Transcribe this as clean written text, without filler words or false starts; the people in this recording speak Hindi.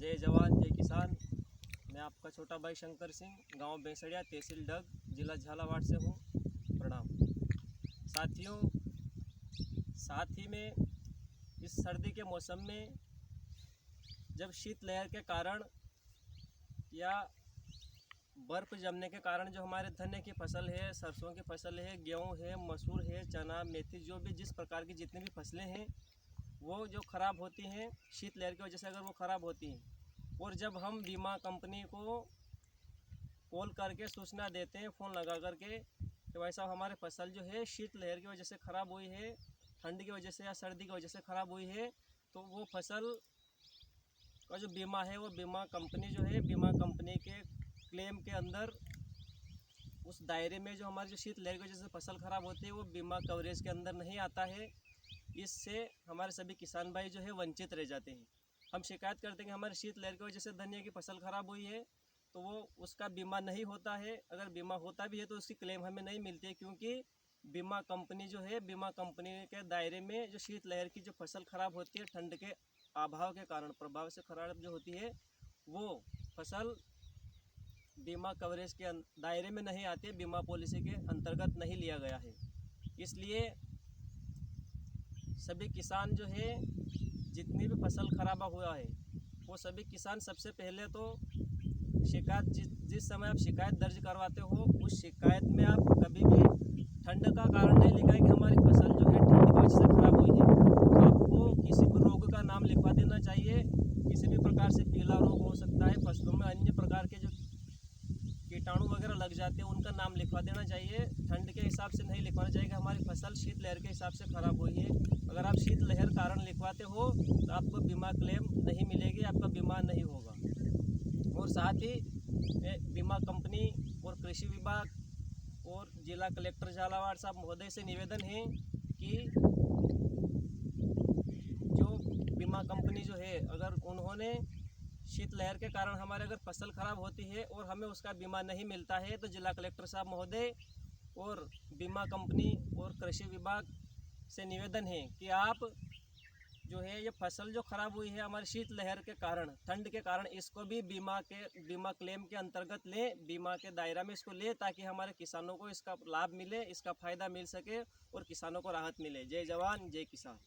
जय जवान जय किसान। मैं आपका छोटा भाई शंकर सिंह, गांव बेसड़िया, तहसील डग, जिला झालावाड़ से हूँ। प्रणाम साथियों। साथ ही में इस सर्दी के मौसम में जब शीतलहर के कारण या बर्फ़ जमने के कारण जो हमारे धनिया की फसल है, सरसों की फसल है, गेहूँ है, मसूर है, चना, मेथी, जो भी जिस प्रकार की जितनी भी फसलें हैं वो जो ख़राब होती हैं शीतलहर की वजह से, अगर वो ख़राब होती हैं और जब हम बीमा कंपनी को कॉल करके सूचना देते हैं फ़ोन लगा करके कि भाई साहब हमारे फसल जो है शीतलहर की वजह से ख़राब हुई है, ठंड की वजह से या सर्दी की वजह से ख़राब हुई है, तो वो फसल का जो बीमा है वो बीमा कंपनी जो है, बीमा कंपनी के क्लेम के अंदर उस दायरे में जो हमारी जो शीतलहर की वजह से फसल ख़राब होती है वो बीमा कवरेज के अंदर नहीं आता है। इससे हमारे सभी किसान भाई जो है वंचित रह जाते हैं। हम शिकायत करते हैं कि हमारी शीतलहर की वजह से धनिया की फसल ख़राब हुई है, तो वो उसका बीमा नहीं होता है। अगर बीमा होता भी है तो उसकी क्लेम हमें नहीं मिलती है, क्योंकि बीमा कंपनी जो है, बीमा कंपनी के दायरे में जो शीतलहर की जो फसल ख़राब होती है ठंड के अभाव के कारण, प्रभाव से ख़राब जो होती है वो फसल बीमा कवरेज के दायरे में नहीं आती है, बीमा पॉलिसी के अंतर्गत नहीं लिया गया है। इसलिए सभी किसान जो है जितनी भी फसल खराब हुआ है वो सभी किसान सबसे पहले तो शिकायत जिस समय आप शिकायत दर्ज करवाते हो उस शिकायत में आप कभी भी ठंड का कारण नहीं लिखा है कि हमारी फसल जो है ठंड की वजह से ख़राब हुई है। आपको किसी भी रोग का नाम लिखवा देना चाहिए। किसी भी प्रकार से पीला रोग हो सकता है, फसलों में अन्य प्रकार के जो कीटाणु वगैरह लग जाते हैं उनका नाम लिखवा देना चाहिए। ठंड के हिसाब से नहीं लिखवाना चाहिए कि हमारी फसल शीतलहर के हिसाब से ख़राब हुई है। अगर आप शीतलहर कारण लिखवाते हो तो आपको बीमा क्लेम नहीं मिलेगी, आपका बीमा नहीं होगा। और साथ ही बीमा कंपनी और कृषि विभाग और जिला कलेक्टर झालावाड़ साहब महोदय से निवेदन है कि जो बीमा कंपनी जो है, अगर उन्होंने शीतलहर के कारण हमारे अगर फसल ख़राब होती है और हमें उसका बीमा नहीं मिलता है तो जिला कलेक्टर साहब महोदय और बीमा कंपनी और कृषि विभाग से निवेदन है कि आप जो है ये फसल जो ख़राब हुई है हमारी शीतलहर के कारण, ठंड के कारण, इसको भी बीमा क्लेम के अंतर्गत लें, बीमा के दायरा में इसको लें, ताकि हमारे किसानों को इसका लाभ मिले, इसका फ़ायदा मिल सके और किसानों को राहत मिले। जय जवान जय किसान।